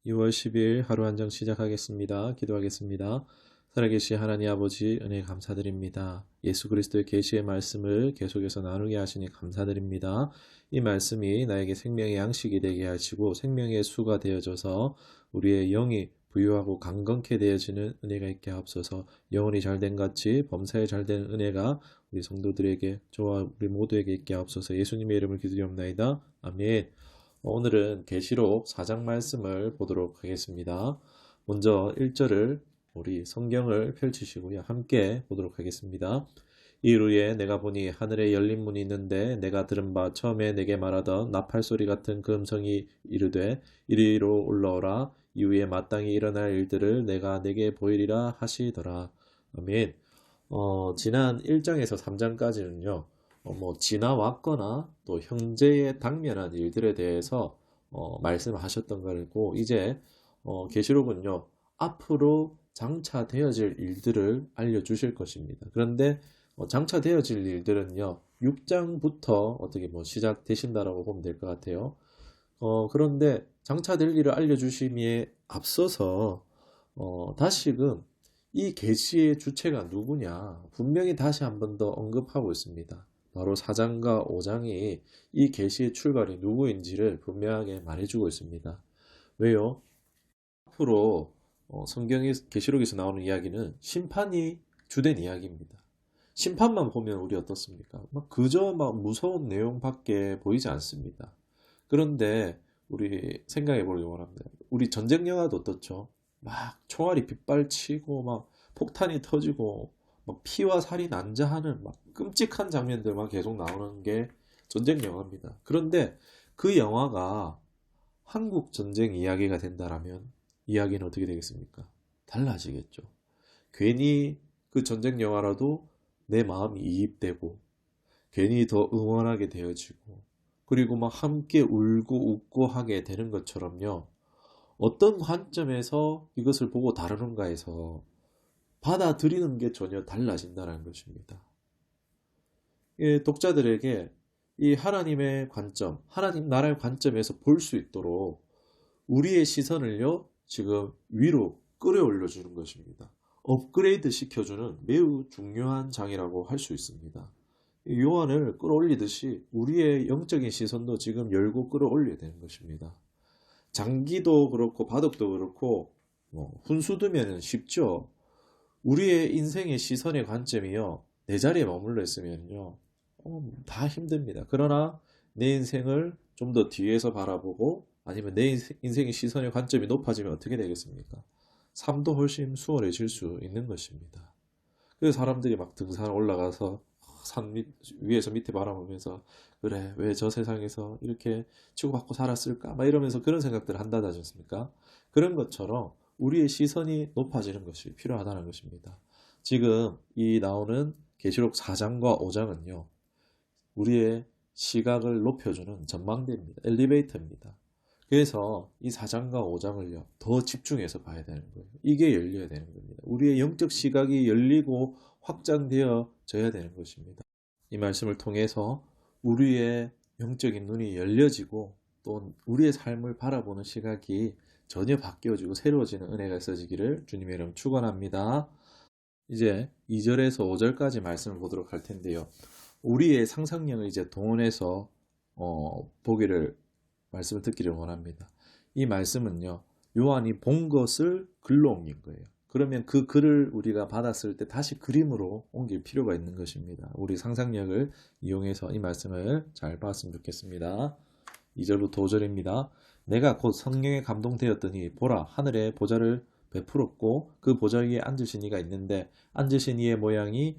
2월 10일 하루 한 장 시작하겠습니다. 기도하겠습니다. 살아계신 하나님 아버지 은혜 감사드립니다. 예수 그리스도의 계시의 말씀을 계속해서 나누게 하시니 감사드립니다. 이 말씀이 나에게 생명의 양식이 되게 하시고 생명의 수가 되어져서 우리의 영이 부유하고 강건케 되어지는 은혜가 있게 하옵소서. 영혼이 잘된 같이 범사에 잘된 은혜가 우리 성도들에게 저와 우리 모두에게 있게 하옵소서. 예수님의 이름을 기도드리옵나이다. 아멘. 오늘은 계시록 4장 말씀을 보도록 하겠습니다. 먼저 1절을 우리 성경을 펼치시고요. 함께 보도록 하겠습니다. 이후에 내가 보니 하늘에 열린 문이 있는데 내가 들은 바 처음에 내게 말하던 나팔 소리 같은 그 음성이 이르되 이리로 올라오라. 이후에 마땅히 일어날 일들을 내가 내게 보이리라 하시더라. 아멘. 지난 1장에서 3장까지는요. 지나왔거나 또 현재에 당면한 일들에 대해서 말씀하셨던 거고 이제 계시록은요 앞으로 장차되어질 일들을 알려주실 것입니다. 그런데 장차되어질 일들은요 6장부터 어떻게 시작되신다라고 보면 될 것 같아요. 그런데 장차될 일을 알려주심에 앞서서 다시금 이 계시의 주체가 누구냐 분명히 다시 한 번 더 언급하고 있습니다. 바로 4장과 5장이 이 계시의 출발이 누구인지를 분명하게 말해주고 있습니다. 왜요? 앞으로 성경의 계시록에서 나오는 이야기는 심판이 주된 이야기입니다. 심판만 보면 우리 어떻습니까? 그저 무서운 내용밖에 보이지 않습니다. 그런데 우리 생각해 보려고 합니다. 우리 전쟁 영화도 어떻죠? 막 총알이 빗발치고 막 폭탄이 터지고 막 피와 살이 난자하는 막 끔찍한 장면들만 계속 나오는 게 전쟁 영화입니다. 그런데 그 영화가 한국 전쟁 이야기가 된다라면 이야기는 어떻게 되겠습니까? 달라지겠죠. 괜히 그 전쟁 영화라도 내 마음이 이입되고 괜히 더 응원하게 되어지고 그리고 막 함께 울고 웃고 하게 되는 것처럼요. 어떤 관점에서 이것을 보고 다루는가에서 받아들이는 게 전혀 달라진다는 것입니다. 독자들에게 이 하나님의 관점, 하나님 나라의 관점에서 볼 수 있도록 우리의 시선을요, 지금 위로 끌어올려 주는 것입니다. 업그레이드 시켜주는 매우 중요한 장이라고 할 수 있습니다. 요한을 끌어올리듯이 우리의 영적인 시선도 지금 열고 끌어올려야 되는 것입니다. 장기도 그렇고 바둑도 그렇고 훈수 두면 쉽죠. 우리의 인생의 시선의 관점이요 내 자리에 머물러 있으면요 다 힘듭니다. 그러나 내 인생을 좀 더 뒤에서 바라보고 아니면 내 인생의 시선의 관점이 높아지면 어떻게 되겠습니까? 삶도 훨씬 수월해질 수 있는 것입니다. 그래서 사람들이 막 등산 올라가서 산 위에서 밑에 바라보면서 그래 왜 저 세상에서 이렇게 치고받고 살았을까 막 이러면서 그런 생각들을 한다지 않습니까? 그런 것처럼 우리의 시선이 높아지는 것이 필요하다는 것입니다. 지금 이 나오는 계시록 4장과 5장은요 우리의 시각을 높여주는 전망대입니다. 엘리베이터입니다. 그래서 이 4장과 5장을요 더 집중해서 봐야 되는 거예요. 이게 열려야 되는 겁니다. 우리의 영적 시각이 열리고 확장되어져야 되는 것입니다. 이 말씀을 통해서 우리의 영적인 눈이 열려지고 또 우리의 삶을 바라보는 시각이 전혀 바뀌어지고 새로워지는 은혜가 있어지기를 주님의 이름 축원합니다. 이제 2절에서 5절까지 말씀을 보도록 할 텐데요. 우리의 상상력을 이제 동원해서 보기를 말씀을 듣기를 원합니다. 이 말씀은요. 요한이 본 것을 글로 옮긴 거예요. 그러면 그 글을 우리가 받았을 때 다시 그림으로 옮길 필요가 있는 것입니다. 우리 상상력을 이용해서 이 말씀을 잘 봤으면 좋겠습니다. 2절부터 5절입니다. 내가 곧 성령에 감동되었더니 보라 하늘에 보좌를 베풀었고 그 보좌 위에 앉으신 이가 있는데 앉으신 이의 모양이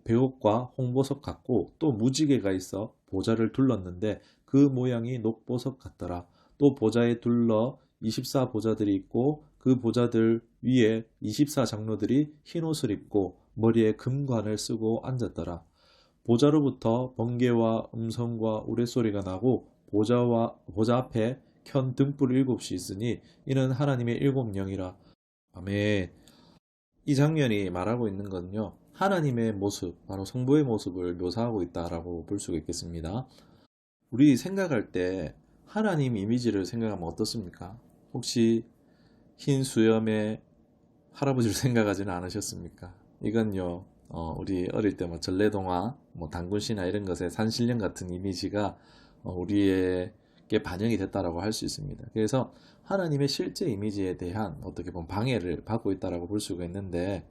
베옷과 홍보석 같고 또 무지개가 있어 보좌를 둘렀는데 그 모양이 녹보석 같더라. 또 보좌에 둘러 24 보좌들이 있고 그 보좌들 위에 24 장로들이 흰옷을 입고 머리에 금관을 쓰고 앉았더라. 보좌로부터 번개와 음성과 우레소리가 나고 보좌 앞에 켠 등불 7이 있으니 이는 하나님의 7영이라. 아멘. 이 장면이 말하고 있는 건요. 하나님의 모습, 바로 성부의 모습을 묘사하고 있다라고 볼 수가 있겠습니다. 우리 생각할 때 하나님 이미지를 생각하면 어떻습니까? 혹시 흰 수염에 할아버지를 생각하지는 않으셨습니까? 이건요, 우리 어릴 때 뭐 전래동화, 뭐 단군시나 이런 것의 산신령 같은 이미지가 우리에게 반영이 됐다라고 할 수 있습니다. 그래서 하나님의 실제 이미지에 대한 어떻게 보면 방해를 받고 있다라고 볼 수가 있는데,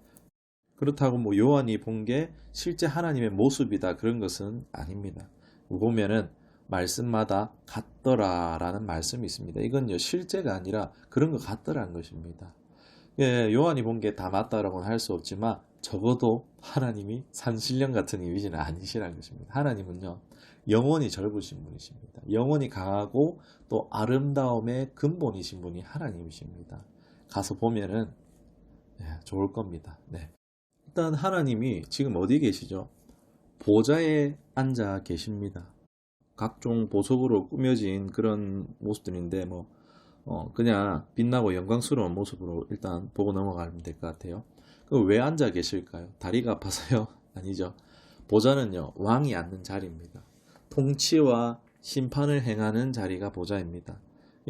그렇다고 뭐 요한이 본 게 실제 하나님의 모습이다 그런 것은 아닙니다. 보면은 말씀마다 같더라라는 말씀이 있습니다. 이건요 실제가 아니라 그런 것 같더라는 것입니다. 예, 요한이 본 게 다 맞다라고는 할 수 없지만 적어도 하나님이 산신령 같은 이미지는 아니시라는 것입니다. 하나님은요 영원히 젊으신 분이십니다. 영원히 강하고 또 아름다움의 근본이신 분이 하나님이십니다. 가서 보면은 좋을 겁니다. 네. 일단 하나님이 지금 어디 계시죠? 보좌에 앉아 계십니다. 각종 보석으로 꾸며진 그런 모습들인데 그냥 빛나고 영광스러운 모습으로 일단 보고 넘어가면 될 것 같아요. 그럼 왜 앉아 계실까요? 다리가 아파서요? 아니죠. 보좌는요 왕이 앉는 자리입니다. 통치와 심판을 행하는 자리가 보좌입니다.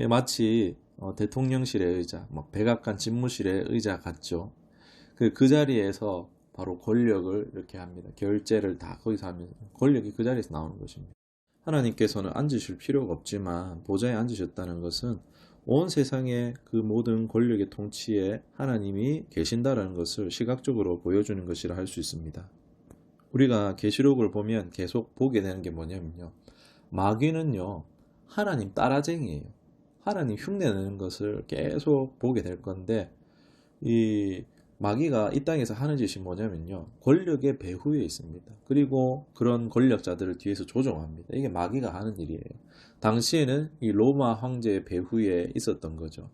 마치 대통령실의 의자, 백악관 집무실의 의자 같죠. 그 자리에서 바로 권력을 이렇게 합니다. 결제를 다 거기서 하면 권력이 그 자리에서 나오는 것입니다. 하나님께서는 앉으실 필요가 없지만 보좌에 앉으셨다는 것은 온 세상의 그 모든 권력의 통치에 하나님이 계신다라는 것을 시각적으로 보여주는 것이라 할 수 있습니다. 우리가 계시록을 보면 계속 보게 되는 게 뭐냐면요. 마귀는요, 하나님 따라쟁이에요. 하나님 흉내내는 것을 계속 보게 될 건데, 이 마귀가 이 땅에서 하는 짓이 뭐냐면요. 권력의 배후에 있습니다. 그리고 그런 권력자들을 뒤에서 조종합니다. 이게 마귀가 하는 일이에요. 당시에는 이 로마 황제의 배후에 있었던 거죠.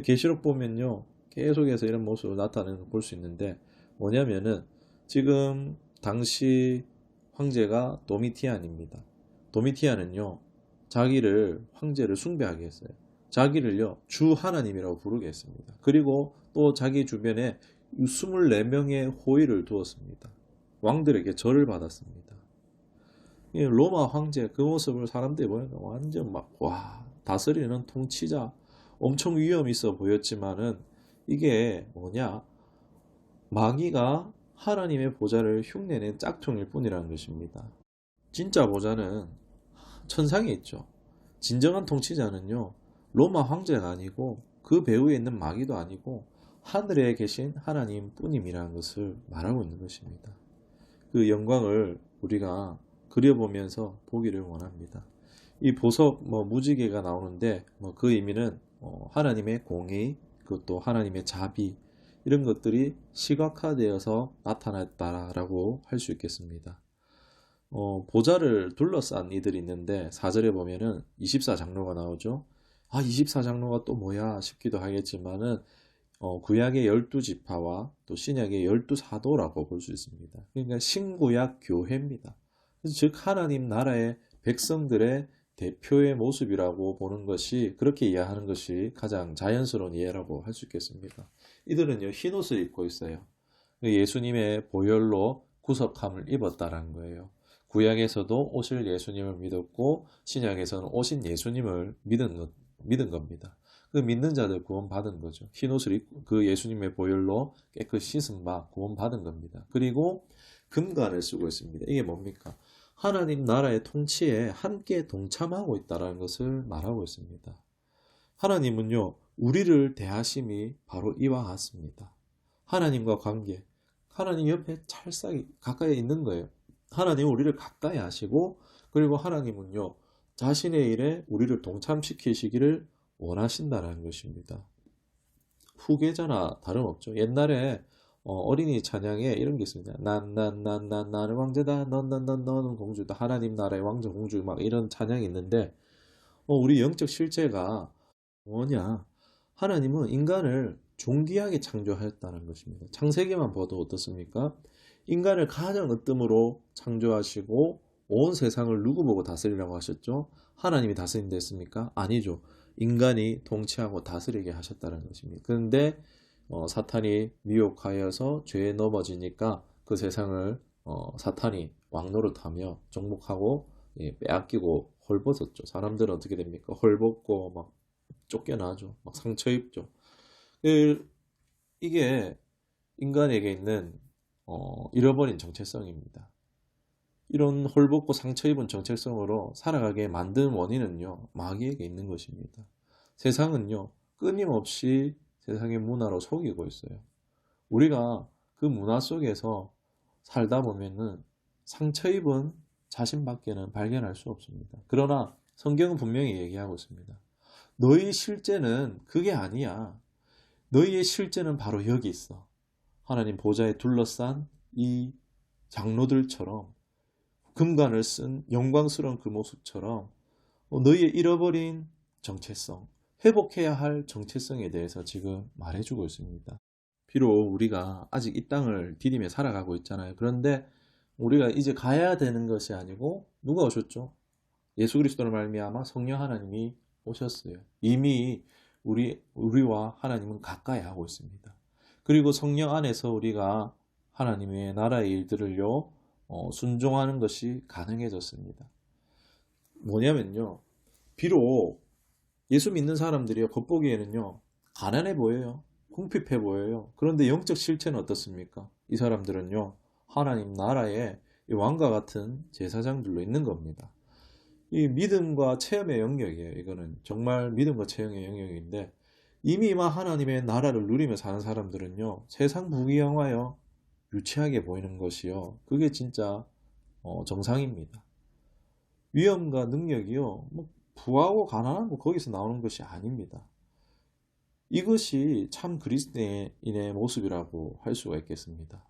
계시록 보면요. 계속해서 이런 모습을 나타내는 걸 볼 수 있는데 뭐냐면은 지금 당시 황제가 도미티안입니다. 도미티안은요. 자기를 황제를 숭배하게 했어요. 자기를요 주 하나님이라고 부르게 했습니다. 그리고 또 자기 주변에 24명의 호위를 두었습니다. 왕들에게 절을 받았습니다. 로마 황제 그 모습을 사람들이 보니까 완전 다스리는 통치자, 엄청 위험 있어 보였지만은 이게 뭐냐, 마귀가 하나님의 보좌를 흉내낸 짝퉁일 뿐이라는 것입니다. 진짜 보좌는 천상에 있죠. 진정한 통치자는요 로마 황제가 아니고 그 배후에 있는 마귀도 아니고 하늘에 계신 하나님 뿐임이라는 것을 말하고 있는 것입니다. 그 영광을 우리가 그려보면서 보기를 원합니다. 이 보석 무지개가 나오는데 그 의미는 하나님의 공의, 그것도 하나님의 자비, 이런 것들이 시각화되어서 나타났다라고 할 수 있겠습니다. 보좌를 둘러싼 이들이 있는데 4절에 보면은 24장로가 나오죠. 24장로가 또 뭐야 싶기도 하겠지만은 구약의 12지파와 또 신약의 12사도라고 볼 수 있습니다. 그러니까 신구약 교회입니다. 즉 하나님 나라의 백성들의 대표의 모습이라고 보는 것이, 그렇게 이해하는 것이 가장 자연스러운 이해라고 할 수 있겠습니다. 이들은요 흰옷을 입고 있어요. 예수님의 보혈로 구속함을 입었다라는 거예요. 구약에서도 오실 예수님을 믿었고 신약에서는 오신 예수님을 믿은 겁니다. 그 믿는 자들 구원받은 거죠. 흰옷을 입고 그 예수님의 보혈로 깨끗이 씻은 바 구원받은 겁니다. 그리고 금관을 쓰고 있습니다. 이게 뭡니까? 하나님 나라의 통치에 함께 동참하고 있다는 것을 말하고 있습니다. 하나님은요 우리를 대하심이 바로 이와 같습니다. 하나님과 관계, 하나님 옆에 찰싹이 가까이 있는 거예요. 하나님은 우리를 가까이 하시고, 그리고 하나님은요 자신의 일에 우리를 동참시키시기를 원하신다는 것입니다. 후계자나 다름없죠. 옛날에 어린이 찬양에 이런 게 있습니다. 나는 왕자다, 너는 공주다, 하나님 나라의 왕자 공주, 막 이런 찬양이 있는데 우리 영적 실제가 뭐냐, 하나님은 인간을 존귀하게 창조하였다는 것입니다. 창세기만 봐도 어떻습니까? 인간을 가장 으뜸으로 창조하시고 온 세상을 누구 보고 다스리라고 하셨죠? 하나님이 다스린다 했습니까? 아니죠. 인간이 통치하고 다스리게 하셨다는 것입니다. 그런데 사탄이 미혹하여서 죄에 넘어지니까 그 세상을 사탄이 왕노릇하며 정복하고 빼앗기고 헐벗었죠. 사람들은 어떻게 됩니까? 헐벗고 막 쫓겨나죠. 막 상처 입죠. 그- 이게 인간에게 있는 잃어버린 정체성입니다. 이런 홀벗고 상처 입은 정체성으로 살아가게 만든 원인은요, 마귀에게 있는 것입니다. 세상은요, 끊임없이 세상의 문화로 속이고 있어요. 우리가 그 문화 속에서 살다 보면은 상처 입은 자신밖에는 발견할 수 없습니다. 그러나 성경은 분명히 얘기하고 있습니다. 너희 실제는 그게 아니야. 너희의 실제는 바로 여기 있어. 하나님 보좌에 둘러싼 이 장로들처럼 금관을 쓴 영광스러운 그 모습처럼 너희의 잃어버린 정체성, 회복해야 할 정체성에 대해서 지금 말해주고 있습니다. 비록 우리가 아직 이 땅을 디디며 살아가고 있잖아요. 그런데 우리가 이제 가야 되는 것이 아니고 누가 오셨죠? 예수 그리스도로 말미암아 성령 하나님이 오셨어요. 이미 우리와 하나님은 가까이 하고 있습니다. 그리고 성령 안에서 우리가 하나님의 나라의 일들을요 순종하는 것이 가능해졌습니다. 뭐냐면요, 비록 예수 믿는 사람들이요 겉보기에는요 가난해 보여요. 궁핍해 보여요. 그런데 영적 실체는 어떻습니까? 이 사람들은요 하나님 나라의 왕과 같은 제사장들로 있는 겁니다. 이 믿음과 체험의 영역이에요. 이거는 정말 믿음과 체험의 영역인데 이미 막 하나님의 나라를 누리며 사는 사람들은요 세상 부귀영화요 유치하게 보이는 것이요 그게 진짜 정상입니다. 위엄과 능력이요 뭐 부하고 가난한 거 거기서 나오는 것이 아닙니다. 이것이 참 그리스도인의 모습이라고 할 수가 있겠습니다.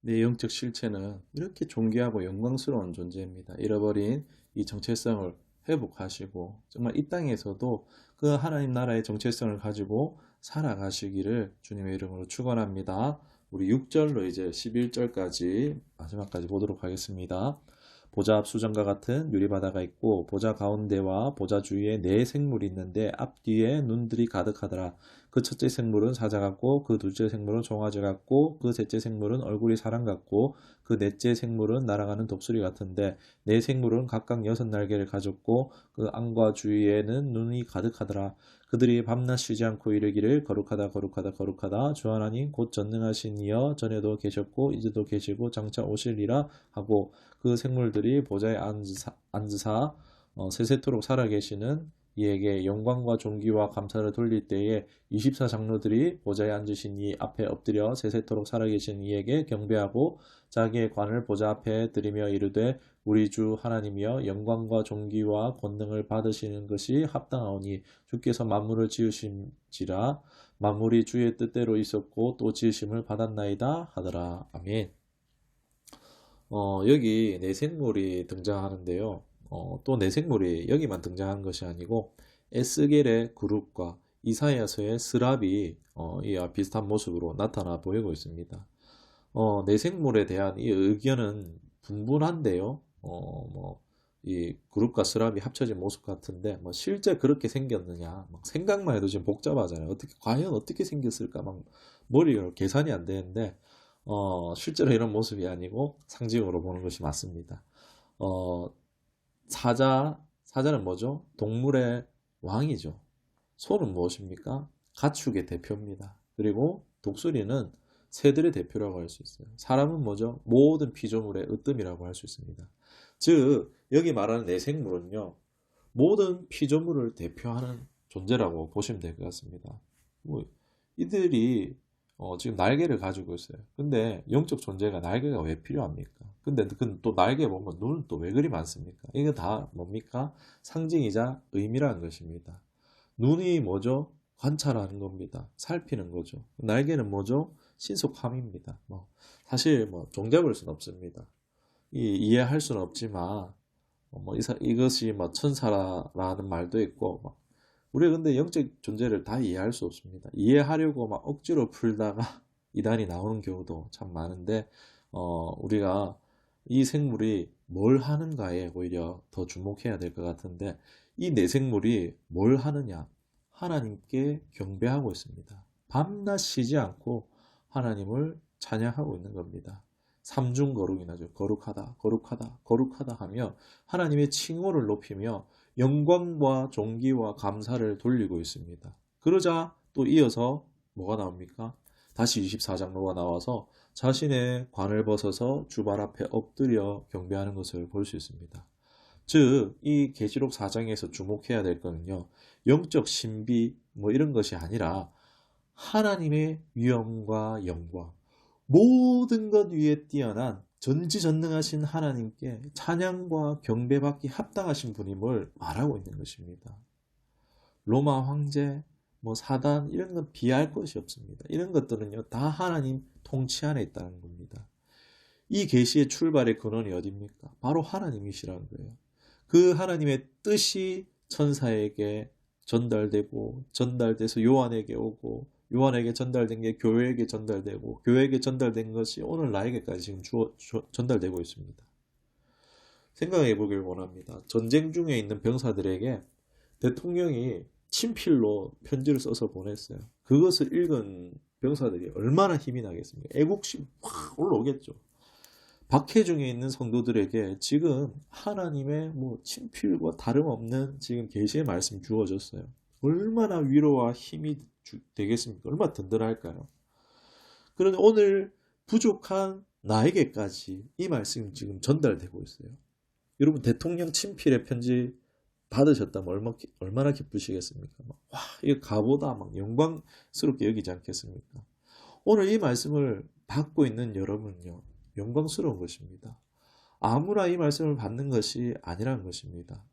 내 영적 실체는 이렇게 존귀하고 영광스러운 존재입니다. 잃어버린 이 정체성을 회복하시고 정말 이 땅에서도 그 하나님 나라의 정체성을 가지고 살아가시기를 주님의 이름으로 축원합니다. 우리 6절로 이제 11절까지 마지막까지 보도록 하겠습니다. 보좌 앞 수정과 같은 유리바다가 있고 보좌 가운데와 보좌 주위에 네 생물이 있는데 앞뒤에 눈들이 가득하더라. 그 첫째 생물은 사자 같고 그 둘째 생물은 송아지 같고 그 셋째 생물은 얼굴이 사람 같고 그 넷째 생물은 날아가는 독수리 같은데 네 생물은 각각 6날개를 가졌고 그 안과 주위에는 눈이 가득하더라. 그들이 밤낮 쉬지 않고 이르기를 거룩하다 거룩하다 거룩하다 주 하나님 곧 전능하신 이여 전에도 계셨고 이제도 계시고 장차 오시리라 하고 그 생물들이 보좌에 앉으사 세세토록 살아계시는 이에게 영광과 존귀와 감사를 돌릴 때에 24장로들이 보좌에 앉으신 이 앞에 엎드려 세세토록 살아계신 이에게 경배하고 자기의 관을 보좌 앞에 드리며 이르되 우리 주 하나님이여 영광과 존귀와 권능을 받으시는 것이 합당하오니 주께서 만물을 지으신지라 만물이 주의 뜻대로 있었고 또 지으심을 받았나이다 하더라. 아멘. 여기 내생물이 등장하는데요. 또 내생물이 여기만 등장한 것이 아니고 에스겔의 그룹과 이사야서의 스랍이 이와 비슷한 모습으로 나타나 보이고 있습니다. 내생물에 대한 이 의견은 분분한데요. 이 그룹과 스랍이 합쳐진 모습 같은데 뭐 실제 그렇게 생겼느냐 막 생각만 해도 지금 복잡하잖아요. 과연 어떻게 생겼을까 막 머리가 계산이 안 되는데 실제로 이런 모습이 아니고 상징으로 보는 것이 맞습니다. 어, 사자는 뭐죠? 동물의 왕이죠. 소는 무엇입니까? 가축의 대표입니다. 그리고 독수리는 새들의 대표라고 할 수 있어요. 사람은 뭐죠? 모든 피조물의 으뜸이라고 할 수 있습니다. 즉, 여기 말하는 내생물은요, 모든 피조물을 대표하는 존재라고 보시면 될 것 같습니다. 뭐, 이들이 지금 날개를 가지고 있어요. 근데 영적 존재가 날개가 왜 필요합니까? 근데 또 날개 보면 눈은 또 왜 그리 많습니까? 이거 다 뭡니까? 상징이자 의미라는 것입니다. 눈이 뭐죠? 관찰하는 겁니다. 살피는 거죠. 날개는 뭐죠? 신속함입니다. 사실 종잡을 수는 없습니다. 이해할 수는 없지만 이것이 천사라는 말도 있고 우리가 근데 영적 존재를 다 이해할 수 없습니다. 이해하려고 막 억지로 풀다가 이단이 나오는 경우도 참 많은데 우리가 이 생물이 뭘 하는가에 오히려 더 주목해야 될 것 같은데 이 네 생물이 뭘 하느냐? 하나님께 경배하고 있습니다. 밤낮 쉬지 않고 하나님을 찬양하고 있는 겁니다. 삼중 거룩이나죠. 거룩하다, 거룩하다, 거룩하다 하며 하나님의 칭호를 높이며 영광과 존귀와 감사를 돌리고 있습니다. 그러자 또 이어서 뭐가 나옵니까? 다시 24장로가 나와서 자신의 관을 벗어서 주발 앞에 엎드려 경배하는 것을 볼 수 있습니다. 즉, 이 계시록 4장에서 주목해야 될 거는요, 영적 신비 뭐 이런 것이 아니라 하나님의 위엄과 영광, 모든 것 위에 뛰어난 전지전능하신 하나님께 찬양과 경배받기 합당하신 분임을 말하고 있는 것입니다. 로마 황제, 뭐 사단 이런 건 비할 것이 없습니다. 이런 것들은요 다 하나님 통치 안에 있다는 겁니다. 이 계시의 출발의 근원이 어디입니까? 바로 하나님이시라는 거예요. 그 하나님의 뜻이 천사에게 전달돼서 요한에게 오고, 요한에게 전달된 게 교회에게 전달되고, 교회에게 전달된 것이 오늘 나에게까지 지금 전달되고 있습니다. 생각해 보길 원합니다. 전쟁 중에 있는 병사들에게 대통령이 친필로 편지를 써서 보냈어요. 그것을 읽은 병사들이 얼마나 힘이 나겠습니까? 애국심 확 올라오겠죠. 박해중에 있는 성도들에게 지금 하나님의 친필과 다름없는 지금 계시의 말씀 주어졌어요. 얼마나 위로와 힘이 되겠습니까? 얼마나 든든할까요? 그런데 오늘 부족한 나에게까지 이 말씀이 지금 전달되고 있어요. 여러분, 대통령 친필의 편지 받으셨다면 얼마나 기쁘시겠습니까? 와, 이거 가보다 영광스럽게 여기지 않겠습니까? 오늘 이 말씀을 받고 있는 여러분은요, 영광스러운 것입니다. 아무나 이 말씀을 받는 것이 아니라는 것입니다.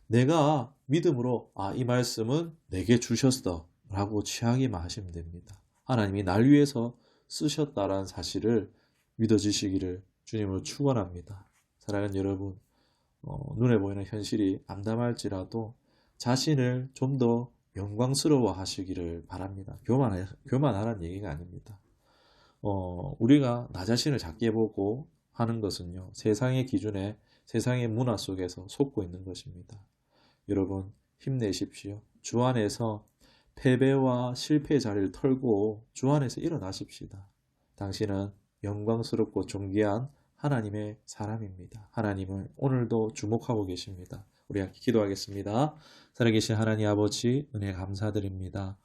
내가 믿음으로 이 말씀은 내게 주셨어 라고 취하기만 하시면 됩니다. 하나님이 날 위해서 쓰셨다라는 사실을 믿어지시기를 주님으로 축원합니다. 사랑하는 여러분, 눈에 보이는 현실이 암담할지라도 자신을 좀 더 영광스러워 하시기를 바랍니다. 교만하라는 얘기가 아닙니다. 우리가 나 자신을 작게 보고 하는 것은요, 세상의 기준에, 세상의 문화 속에서 속고 있는 것입니다. 여러분, 힘내십시오. 주 안에서 패배와 실패의 자리를 털고 주 안에서 일어나십시다. 당신은 영광스럽고 존귀한 하나님의 사람입니다. 하나님은 오늘도 주목하고 계십니다. 우리 함께 기도하겠습니다. 살아계신 하나님 아버지, 은혜 감사드립니다.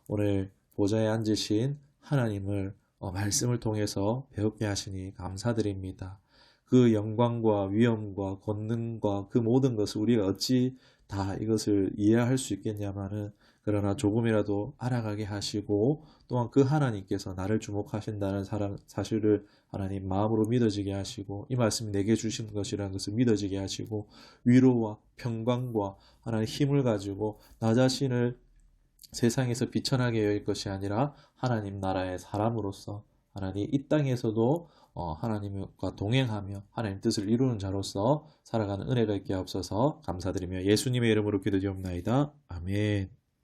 오늘 보좌에 앉으신 하나님을 말씀을 통해서 배우게 하시니 감사드립니다. 그 영광과 위엄과 권능과 그 모든 것을 우리가 어찌 다 이것을 이해할 수 있겠냐마는, 그러나 조금이라도 알아가게 하시고 또한 그 하나님께서 나를 주목하신다는 사실을 하나님 마음으로 믿어지게 하시고, 이 말씀이 내게 주신 것이라는 것을 믿어지게 하시고, 위로와 평강과 하나님 힘을 가지고 나 자신을 세상에서 비천하게 여길 것이 아니라 하나님 나라의 사람으로서 하나님 이 땅에서도 하나님과 동행하며 하나님 뜻을 이루는 자로서 살아가는 은혜가 있게 하옵소서. 감사드리며 예수님의 이름으로 기도드리옵나이다. 아멘.